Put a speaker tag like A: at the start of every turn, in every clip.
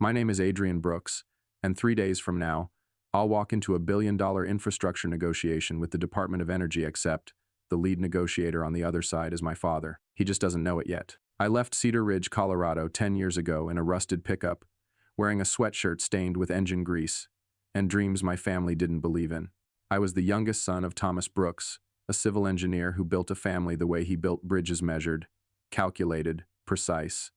A: My name is Adrian Brooks, and 3 days from now, I'll walk into a billion-dollar infrastructure negotiation with the Department of Energy except the lead negotiator on the other side is my father. He just doesn't know it yet. I left Cedar Ridge, Colorado 10 years ago in a rusted pickup, wearing a sweatshirt stained with engine grease, and dreams my family didn't believe in. I was the youngest son of Thomas Brooks, a civil engineer who built a family the way he built bridges: measured, calculated, precise.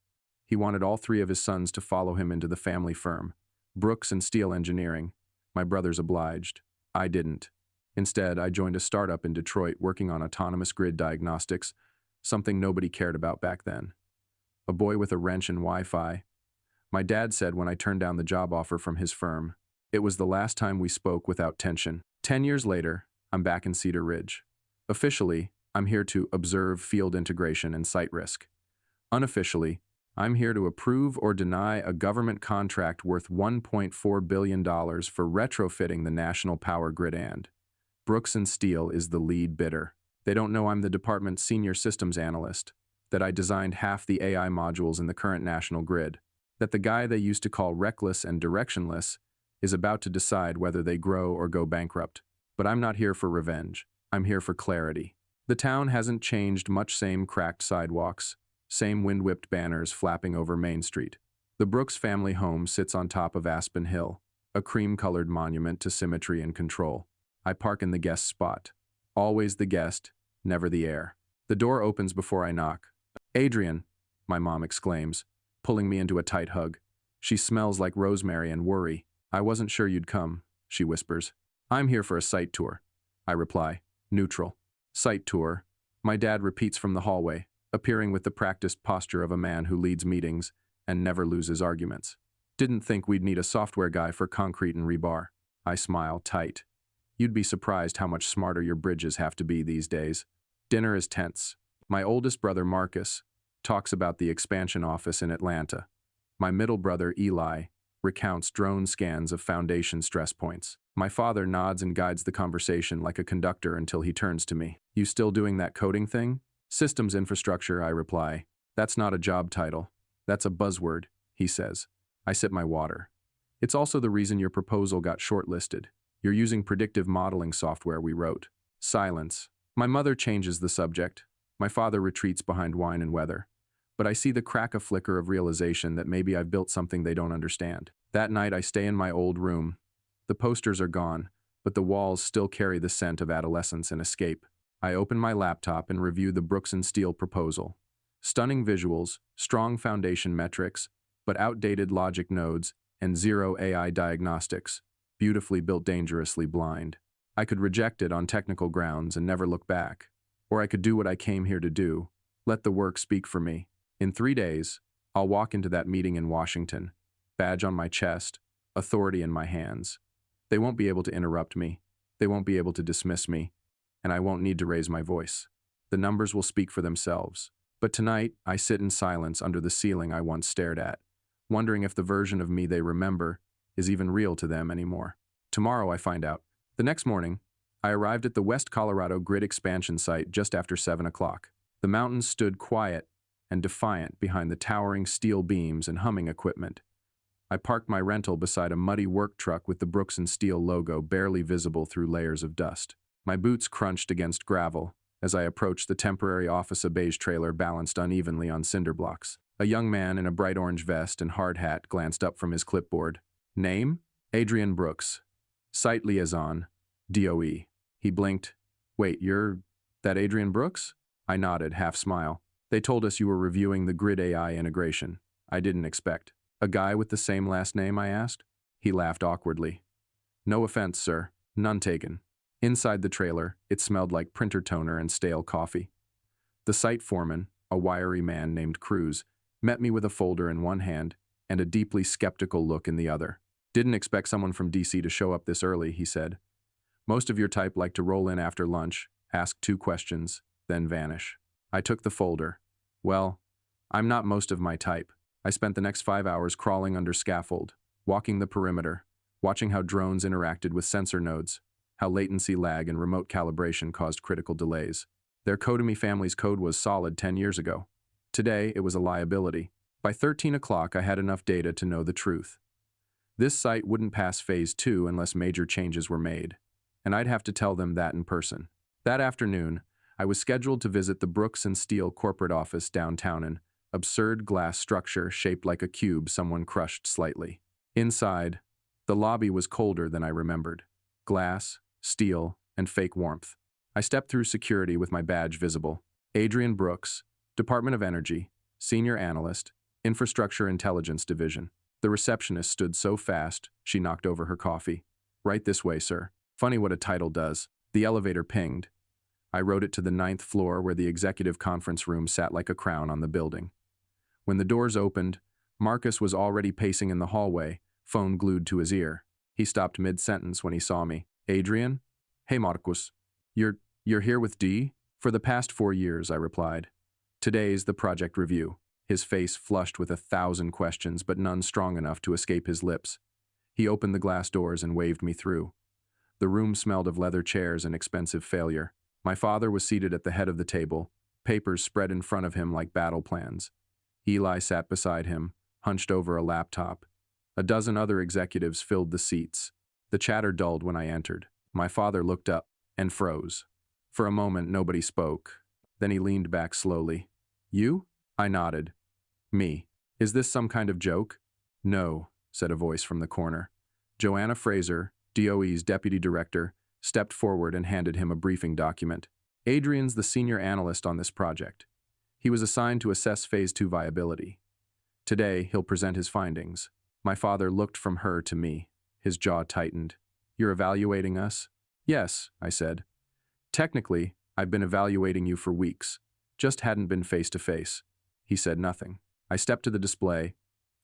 A: He wanted all three of his sons to follow him into the family firm, Brooks and Steel Engineering. My brothers obliged. I didn't. Instead, I joined a startup in Detroit working on autonomous grid diagnostics, something nobody cared about back then. A boy with a wrench and Wi-Fi. My dad said when I turned down the job offer from his firm. It was the last time we spoke without tension. 10 years later, I'm back in Cedar Ridge. Officially, I'm here to observe field integration and site risk. Unofficially, I'm here to approve or deny a government contract worth $1.4 billion for retrofitting the national power grid, and Brooks and Steel is the lead bidder. They don't know I'm the department's senior systems analyst, that I designed half the AI modules in the current national grid, that the guy they used to call reckless and directionless is about to decide whether they grow or go bankrupt. But I'm not here for revenge. I'm here for clarity. The town hasn't changed much. Same cracked sidewalks, same wind-whipped banners flapping over Main Street. The Brooks family home sits on top of Aspen Hill, a cream-colored monument to symmetry and control. I park in the guest spot. Always the guest, never the heir. The door opens before I knock. "Adrian," my mom exclaims, pulling me into a tight hug. She smells like rosemary and worry. "I wasn't sure you'd come," she whispers. "I'm here for a site tour," I reply, neutral. "Site tour," my dad repeats from the hallway, appearing with the practiced posture of a man who leads meetings and never loses arguments. "Didn't think we'd need a software guy for concrete and rebar." I smile tight. "You'd be surprised how much smarter your bridges have to be these days." Dinner is tense. My oldest brother, Marcus, talks about the expansion office in Atlanta. My middle brother, Eli, recounts drone scans of foundation stress points. My father nods and guides the conversation like a conductor until he turns to me. "You still doing that coding thing?" "Systems infrastructure," I reply. "That's not a job title. That's a buzzword," he says. I sip my water. "It's also the reason your proposal got shortlisted. You're using predictive modeling software we wrote." Silence. My mother changes the subject. My father retreats behind wine and weather. But I see the crack, a flicker of realization that maybe I've built something they don't understand. That night I stay in my old room. The posters are gone, but the walls still carry the scent of adolescence and escape. I open my laptop and review the Brooks and Steel proposal. Stunning visuals, strong foundation metrics, but outdated logic nodes and zero AI diagnostics. Beautifully built, dangerously blind. I could reject it on technical grounds and never look back. Or I could do what I came here to do, let the work speak for me. In 3 days, I'll walk into that meeting in Washington, badge on my chest, authority in my hands. They won't be able to interrupt me. They won't be able to dismiss me. And I won't need to raise my voice. The numbers will speak for themselves. But tonight, I sit in silence under the ceiling I once stared at, wondering if the version of me they remember is even real to them anymore. Tomorrow I find out. The next morning, I arrived at the West Colorado grid expansion site just after 7 o'clock. The mountains stood quiet and defiant behind the towering steel beams and humming equipment. I parked my rental beside a muddy work truck with the Brooks and Steel logo barely visible through layers of dust. My boots crunched against gravel as I approached the temporary office. A beige trailer balanced unevenly on cinder blocks. A young man in a bright orange vest and hard hat glanced up from his clipboard. "Name? Adrian Brooks. Site liaison, DOE. He blinked. "Wait, you're that Adrian Brooks?" I nodded, half smile. "They told us you were reviewing the grid AI integration." I didn't expect. "A guy with the same last name?" I asked. He laughed awkwardly. "No offense, sir. None taken." Inside the trailer, it smelled like printer toner and stale coffee. The site foreman, a wiry man named Cruz, met me with a folder in one hand and a deeply skeptical look in the other. "Didn't expect someone from DC to show up this early," he said. "Most of your type like to roll in after lunch, ask 2 questions, then vanish." I took the folder. Well, I'm not most of my type. I spent the next 5 hours crawling under scaffold, walking the perimeter, watching how drones interacted with sensor nodes, how latency lag and remote calibration caused critical delays. Their Codemy family's code was solid 10 years ago. Today, it was a liability. By 13 o'clock, I had enough data to know the truth. This site wouldn't pass Phase 2 unless major changes were made, and I'd have to tell them that in person. That afternoon, I was scheduled to visit the Brooks and Steele corporate office downtown, an absurd glass structure shaped like a cube someone crushed slightly. Inside, the lobby was colder than I remembered. Glass, steel, and fake warmth. I stepped through security with my badge visible. Adrian Brooks, Department of Energy, Senior Analyst, Infrastructure Intelligence Division. The receptionist stood so fast, she knocked over her coffee. Right this way, sir. Funny what a title does. The elevator pinged. I rode it to the 9th floor where the executive conference room sat like a crown on the building. When the doors opened, Marcus was already pacing in the hallway, phone glued to his ear. He stopped mid-sentence when he saw me. Adrian? Hey, Marcus. You're here with Dee? For the past 4 years, I replied. Today's the project review. His face flushed with 1,000 questions, but none strong enough to escape his lips. He opened the glass doors and waved me through. The room smelled of leather chairs and expensive failure. My father was seated at the head of the table, papers spread in front of him like battle plans. Eli sat beside him, hunched over a laptop. A dozen other executives filled the seats. The chatter dulled when I entered. My father looked up and froze. For a moment, nobody spoke. Then he leaned back slowly. You? I nodded. Me. Is this some kind of joke? No, said a voice from the corner. Joanna Fraser, DOE's deputy director, stepped forward and handed him a briefing document. Adrian's the senior analyst on this project. He was assigned to assess Phase 2 viability. Today, he'll present his findings. My father looked from her to me. His jaw tightened. You're evaluating us? Yes, I said. Technically, I've been evaluating you for weeks. Just hadn't been face to face. He said nothing. I stepped to the display,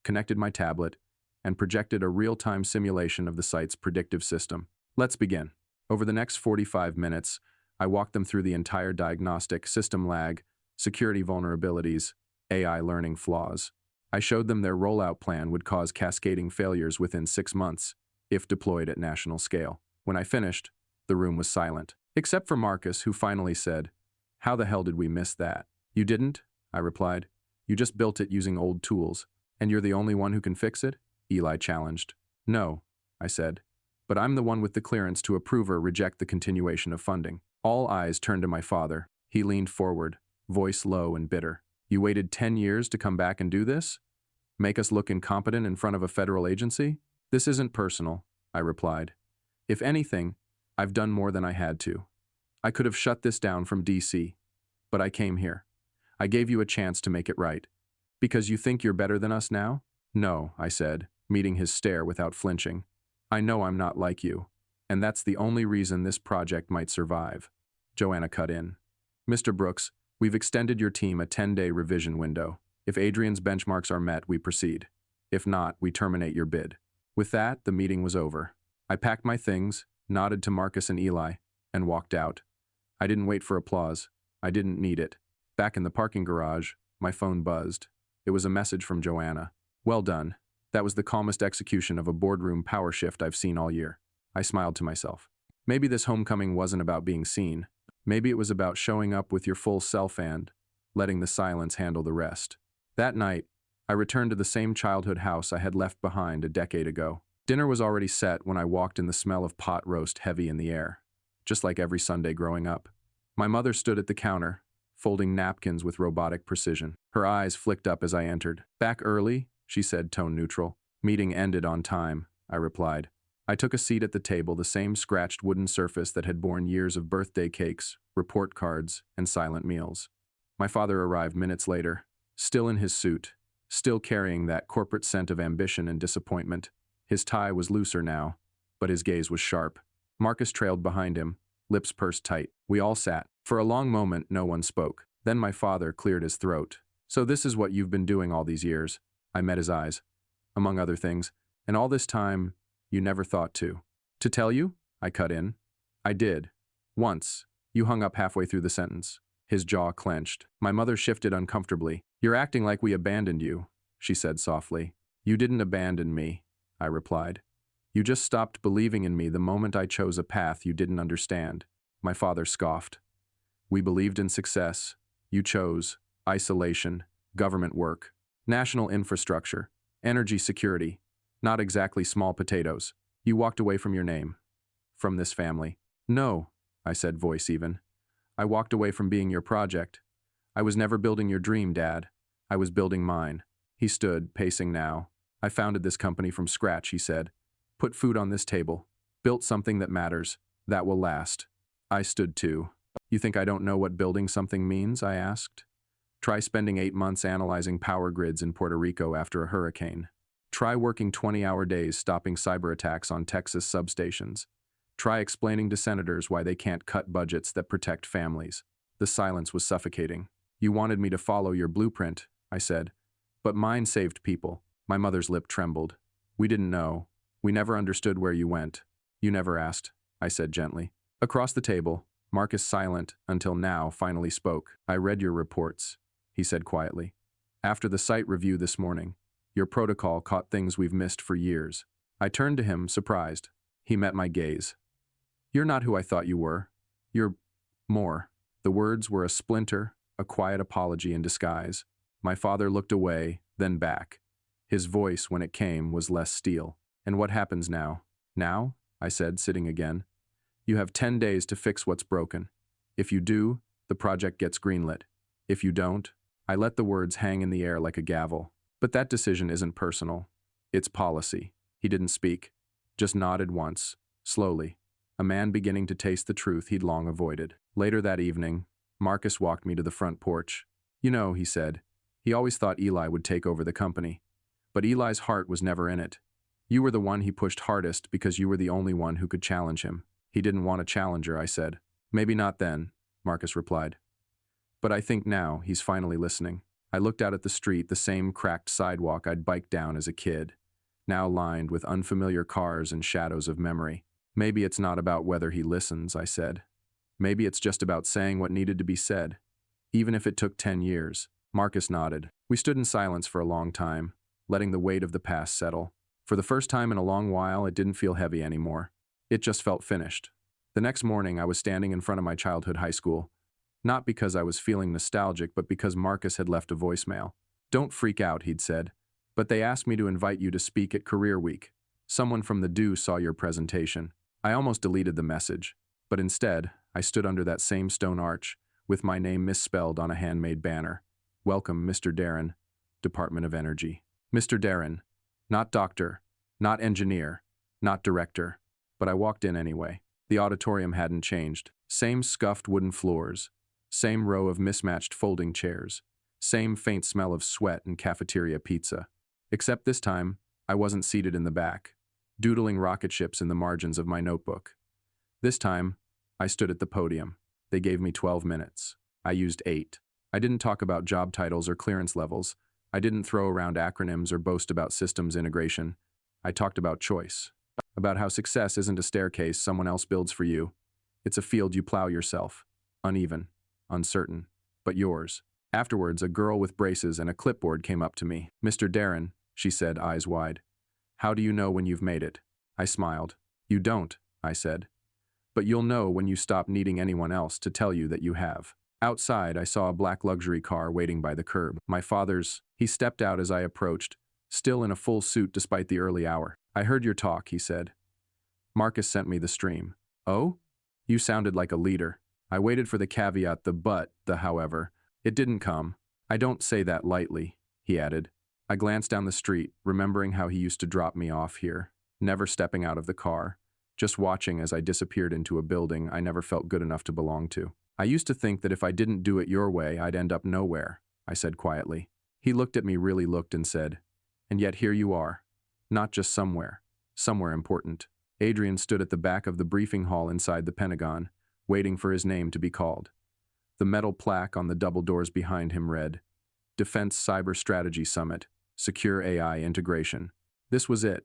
A: connected my tablet, and projected a real-time simulation of the site's predictive system. Let's begin. Over the next 45 minutes, I walked them through the entire diagnostic, system lag, security vulnerabilities, AI learning flaws. I showed them their rollout plan would cause cascading failures within 6 months, if deployed at national scale. When I finished, the room was silent, except for Marcus, who finally said, "How the hell did we miss that?" "You didn't," I replied. "You just built it using old tools, and you're the only one who can fix it?" Eli challenged. "No," I said, "but I'm the one with the clearance to approve or reject the continuation of funding." All eyes turned to my father. He leaned forward, voice low and bitter. "You waited 10 years to come back and do this? Make us look incompetent in front of a federal agency?" "This isn't personal," I replied. "If anything, I've done more than I had to. I could have shut this down from DC, but I came here. I gave you a chance to make it right. Because you think you're better than us now?" "No," I said, meeting his stare without flinching. "I know I'm not like you, and that's the only reason this project might survive." Joanna cut in. "Mr. Brooks, we've extended your team a 10-day revision window. If Adrian's benchmarks are met, we proceed. If not, we terminate your bid." With that, the meeting was over. I packed my things, nodded to Marcus and Eli, and walked out. I didn't wait for applause. I didn't need it. Back in the parking garage, my phone buzzed. It was a message from Joanna. "Well done. That was the calmest execution of a boardroom power shift I've seen all year." I smiled to myself. Maybe this homecoming wasn't about being seen. Maybe it was about showing up with your full self and letting the silence handle the rest. That night, I returned to the same childhood house I had left behind a decade ago. Dinner was already set when I walked in, the smell of pot roast heavy in the air, just like every Sunday growing up. My mother stood at the counter, folding napkins with robotic precision. Her eyes flicked up as I entered. "Back early?" she said, tone neutral. "Meeting ended on time," I replied. I took a seat at the table, the same scratched wooden surface that had borne years of birthday cakes, report cards, and silent meals. My father arrived minutes later, still in his suit, still carrying that corporate scent of ambition and disappointment. His tie was looser now, but his gaze was sharp. Marcus trailed behind him, lips pursed tight. We all sat. For a long moment, no one spoke. Then my father cleared his throat. "So this is what you've been doing all these years." I met his eyes. "Among other things. And all this time, you never thought to." "To tell you?" I cut in. "I did. Once." You hung up halfway through the sentence. His jaw clenched. My mother shifted uncomfortably. "You're acting like we abandoned you," she said softly. "You didn't abandon me," I replied. "You just stopped believing in me the moment I chose a path you didn't understand." My father scoffed. "We believed in success. You chose isolation, government work. National infrastructure. Energy security. Not exactly small potatoes. You walked away from your name. From this family. No, I said, voice even. I walked away from being your project. I was never building your dream, Dad. I was building mine. He stood, pacing now. I founded this company from scratch, he said. Put food on this table. Built something that matters. That will last. I stood too. You think I don't know what building something means? I asked. Try spending 8 months analyzing power grids in Puerto Rico after a hurricane. Try working 20-hour days stopping cyber attacks on Texas substations. Try explaining to senators why they can't cut budgets that protect families. The silence was suffocating. You wanted me to follow your blueprint, I said. But mine saved people. My mother's lip trembled. We didn't know. We never understood where you went. You never asked, I said gently. Across the table, Marcus, silent until now, finally spoke. I read your reports, he said quietly. After the site review this morning, your protocol caught things we've missed for years. I turned to him, surprised. He met my gaze. You're not who I thought you were. You're more. The words were a splinter, a quiet apology in disguise. My father looked away, then back. His voice, when it came, was less steel. And what happens now? Now? I said, sitting again. You have 10 days to fix what's broken. If you do, the project gets greenlit. If you don't, I let the words hang in the air like a gavel. But that decision isn't personal. It's policy. He didn't speak, just nodded once, slowly. A man beginning to taste the truth he'd long avoided. Later that evening, Marcus walked me to the front porch. You know, he said, he always thought Eli would take over the company. But Eli's heart was never in it. You were the one he pushed hardest because you were the only one who could challenge him. He didn't want a challenger, I said. Maybe not then, Marcus replied. But I think now he's finally listening. I looked out at the street, the same cracked sidewalk I'd biked down as a kid, now lined with unfamiliar cars and shadows of memory. Maybe it's not about whether he listens, I said. Maybe it's just about saying what needed to be said, even if it took 10 years. Marcus nodded. We stood in silence for a long time, letting the weight of the past settle. For the first time in a long while, it didn't feel heavy anymore. It just felt finished. The next morning, I was standing in front of my childhood high school, not because I was feeling nostalgic, but because Marcus had left a voicemail. Don't freak out, he'd said, but they asked me to invite you to speak at Career Week. Someone from the Do saw your presentation. I almost deleted the message, but instead, I stood under that same stone arch, with my name misspelled on a handmade banner. Welcome, Mr. Darren, Department of Energy. Mr. Darren, not doctor, not engineer, not director. But I walked in anyway. The auditorium hadn't changed. Same scuffed wooden floors, same row of mismatched folding chairs, same faint smell of sweat and cafeteria pizza. Except this time, I wasn't seated in the back, doodling rocket ships in the margins of my notebook. This time, I stood at the podium. They gave me 12 minutes. I used 8. I didn't talk about job titles or clearance levels. I didn't throw around acronyms or boast about systems integration. I talked about choice. About how success isn't a staircase someone else builds for you. It's a field you plow yourself. Uneven, uncertain, but yours. Afterwards, a girl with braces and a clipboard came up to me. Mr. Darren, she said, eyes wide. How do you know when you've made it? I smiled. You don't, I said. But you'll know when you stop needing anyone else to tell you that you have. Outside, I saw a black luxury car waiting by the curb. My father's. He stepped out as I approached, still in a full suit despite the early hour. I heard your talk, he said. Marcus sent me the stream. Oh? You sounded like a leader. I waited for the caveat, the however. It didn't come. I don't say that lightly, he added. I glanced down the street, remembering how he used to drop me off here, never stepping out of the car, just watching as I disappeared into a building I never felt good enough to belong to. I used to think that if I didn't do it your way, I'd end up nowhere, I said quietly. He looked at me, really looked, and said, and yet here you are. Not just somewhere important. Adrian stood at the back of the briefing hall inside the Pentagon, waiting for his name to be called. The metal plaque on the double doors behind him read, Defense Cyber Strategy Summit, Secure AI Integration. This was it,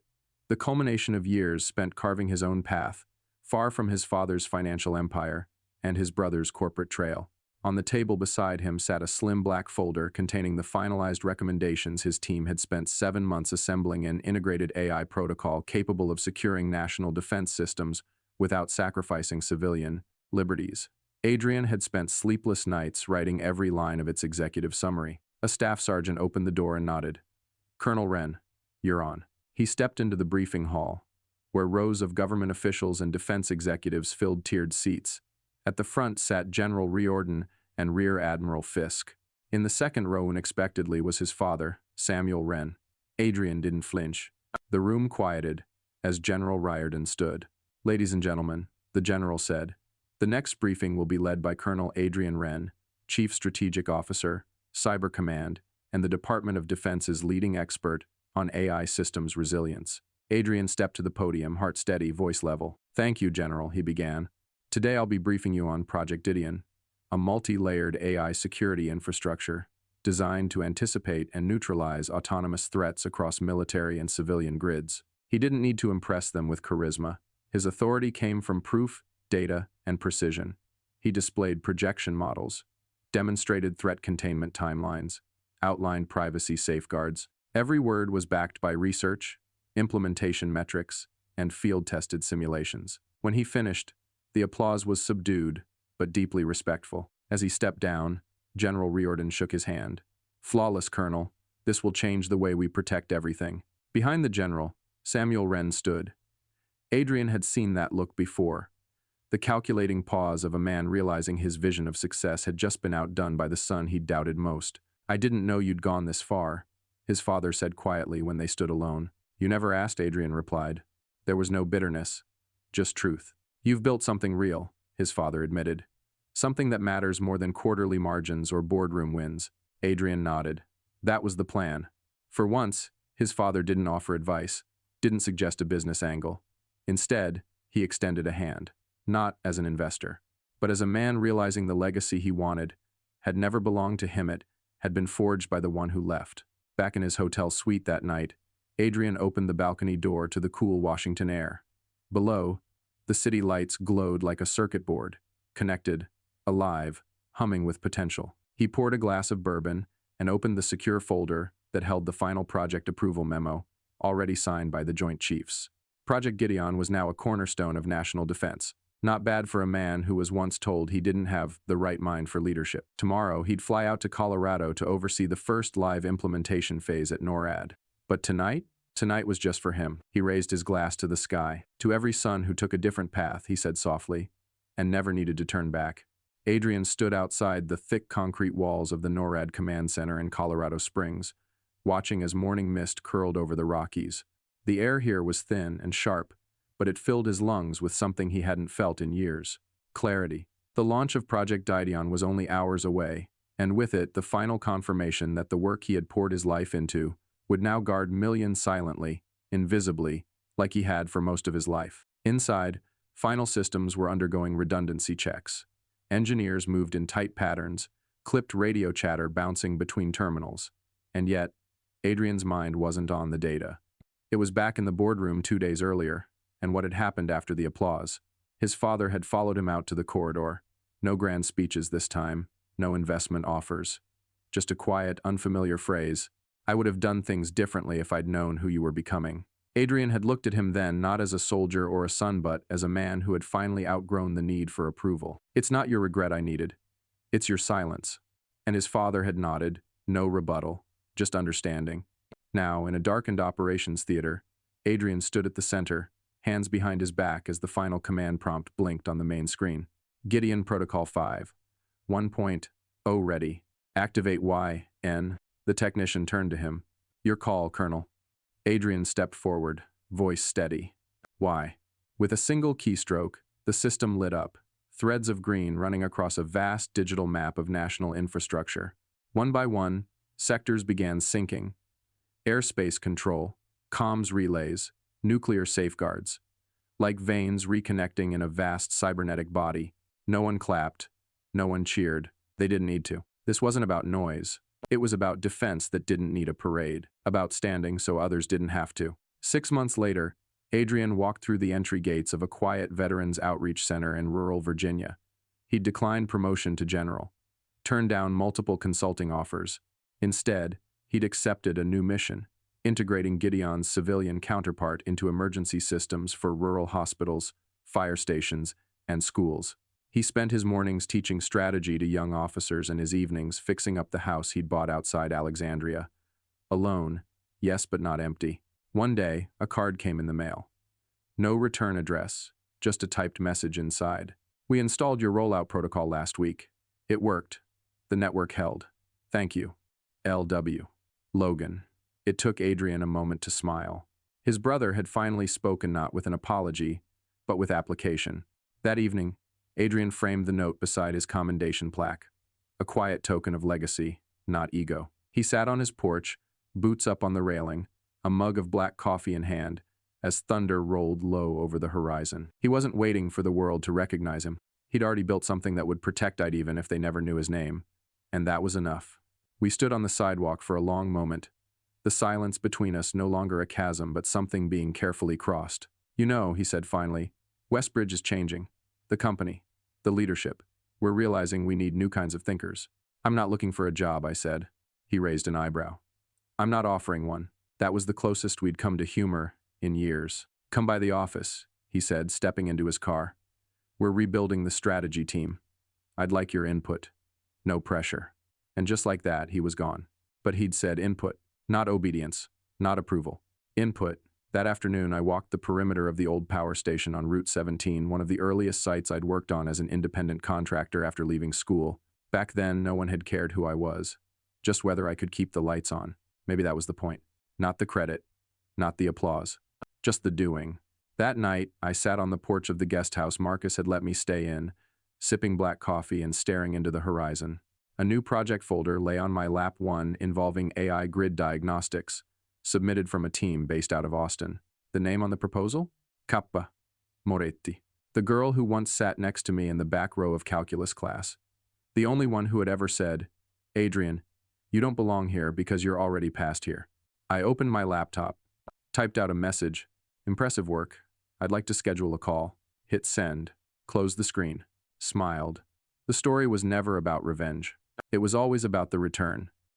A: the culmination of years spent carving his own path, far from his father's financial empire and his brother's corporate trail. On the table beside him sat a slim black folder containing the finalized recommendations his team had spent 7 months assembling an integrated AI protocol capable of securing national defense systems without sacrificing civilian liberties. Adrian had spent sleepless nights writing every line of its executive summary. A staff sergeant opened the door and nodded. Colonel Wren, you're on. He stepped into the briefing hall, where rows of government officials and defense executives filled tiered seats. At the front sat General Riordan and Rear Admiral Fisk. In the second row, unexpectedly, was his father, Samuel Wren. Adrian didn't flinch. The room quieted as General Riordan stood. Ladies and gentlemen, the general said, the next briefing will be led by Colonel Adrian Wren, Chief Strategic Officer, Cyber Command, and the Department of Defense's leading expert on AI systems resilience. Adrian stepped to the podium, heart steady, voice level. Thank you, General, he began. Today I'll be briefing you on Project Gideon, a multi-layered AI security infrastructure designed to anticipate and neutralize autonomous threats across military and civilian grids. He didn't need to impress them with charisma. His authority came from proof, data, and precision. He displayed projection models, demonstrated threat containment timelines, outlined privacy safeguards. Every word was backed by research, implementation metrics, and field-tested simulations. When he finished, the applause was subdued, but deeply respectful. As he stepped down, General Riordan shook his hand. Flawless, Colonel. This will change the way we protect everything. Behind the general, Samuel Wren stood. Adrian had seen that look before. The calculating pause of a man realizing his vision of success had just been outdone by the son he doubted most. I didn't know you'd gone this far, his father said quietly when they stood alone. You never asked, Adrian replied. There was no bitterness, just truth. You've built something real, his father admitted. Something that matters more than quarterly margins or boardroom wins. Adrian nodded. That was the plan. For once, his father didn't offer advice, didn't suggest a business angle. Instead, he extended a hand. Not as an investor, but as a man realizing the legacy he wanted had never belonged to him. It had been forged by the one who left. Back in his hotel suite that night, Adrian opened the balcony door to the cool Washington air. Below, the city lights glowed like a circuit board, connected, alive, humming with potential. He poured a glass of bourbon and opened the secure folder that held the final project approval memo, already signed by the Joint Chiefs. Project Gideon was now a cornerstone of national defense. Not bad for a man who was once told he didn't have the right mind for leadership. Tomorrow, he'd fly out to Colorado to oversee the first live implementation phase at NORAD. But tonight was just for him. He raised his glass to the sky. To every son who took a different path, he said softly, and never needed to turn back. Adrian stood outside the thick concrete walls of the NORAD Command Center in Colorado Springs, watching as morning mist curled over the Rockies. The air here was thin and sharp, but it filled his lungs with something he hadn't felt in years. Clarity. The launch of Project Gideon was only hours away, and with it the final confirmation that the work he had poured his life into would now guard millions silently, invisibly, like he had for most of his life. Inside, final systems were undergoing redundancy checks. Engineers moved in tight patterns, clipped radio chatter bouncing between terminals. And yet, Adrian's mind wasn't on the data. It was back in the boardroom 2 days earlier, and what had happened after the applause. His father had followed him out to the corridor. No grand speeches this time, no investment offers. Just a quiet, unfamiliar phrase. I would have done things differently if I'd known who you were becoming. Adrian had looked at him then not as a soldier or a son but as a man who had finally outgrown the need for approval. It's not your regret I needed. It's your silence. And his father had nodded, no rebuttal, just understanding. Now, in a darkened operations theater, Adrian stood at the center, hands behind his back as the final command prompt blinked on the main screen. Gideon Protocol 5. 1.0 ready. Activate Y-N. The technician turned to him. Your call, Colonel. Adrian stepped forward, voice steady. Y. With a single keystroke, the system lit up, threads of green running across a vast digital map of national infrastructure. One by one, sectors began syncing. Airspace control, comms relays, nuclear safeguards. Like veins reconnecting in a vast cybernetic body. No one clapped. No one cheered. They didn't need to. This wasn't about noise. It was about defense that didn't need a parade. About standing so others didn't have to. 6 months later, Adrian walked through the entry gates of a quiet Veterans Outreach Center in rural Virginia. He'd declined promotion to general. Turned down multiple consulting offers. Instead, he'd accepted a new mission. Integrating Gideon's civilian counterpart into emergency systems for rural hospitals, fire stations, and schools. He spent his mornings teaching strategy to young officers and his evenings fixing up the house he'd bought outside Alexandria. Alone, yes, but not empty. One day, a card came in the mail. No return address, just a typed message inside. We installed your rollout protocol last week. It worked. The network held. Thank you. L.W. Logan. It took Adrian a moment to smile. His brother had finally spoken not with an apology, but with application. That evening, Adrian framed the note beside his commendation plaque. A quiet token of legacy, not ego. He sat on his porch, boots up on the railing, a mug of black coffee in hand, as thunder rolled low over the horizon. He wasn't waiting for the world to recognize him. He'd already built something that would protect I'd even if they never knew his name. And that was enough. We stood on the sidewalk for a long moment, the silence between us no longer a chasm but something being carefully crossed. You know, he said finally, Westbridge is changing. The company, the leadership. We're realizing we need new kinds of thinkers. I'm not looking for a job, I said. He raised an eyebrow. I'm not offering one. That was the closest we'd come to humor in years. Come by the office, he said, stepping into his car. We're rebuilding the strategy team. I'd like your input. No pressure. And just like that, he was gone. But he'd said input, not obedience, not approval. Input. That afternoon, I walked the perimeter of the old power station on Route 17, one of the earliest sites I'd worked on as an independent contractor after leaving school. Back then, no one had cared who I was, just whether I could keep the lights on. Maybe that was the point. Not the credit, not the applause, just the doing. That night, I sat on the porch of the guest house Marcus had let me stay in, sipping black coffee and staring into the horizon. A new project folder lay on my lap, one involving AI grid diagnostics, submitted from a team based out of Austin. The name on the proposal? Kappa Moretti. The girl who once sat next to me in the back row of calculus class. The only one who had ever said, Adrian, you don't belong here because you're already past here. I opened my laptop, typed out a message. Impressive work. I'd like to schedule a call. Hit send. Closed the screen. Smiled. The story was never about revenge. It was always about the return.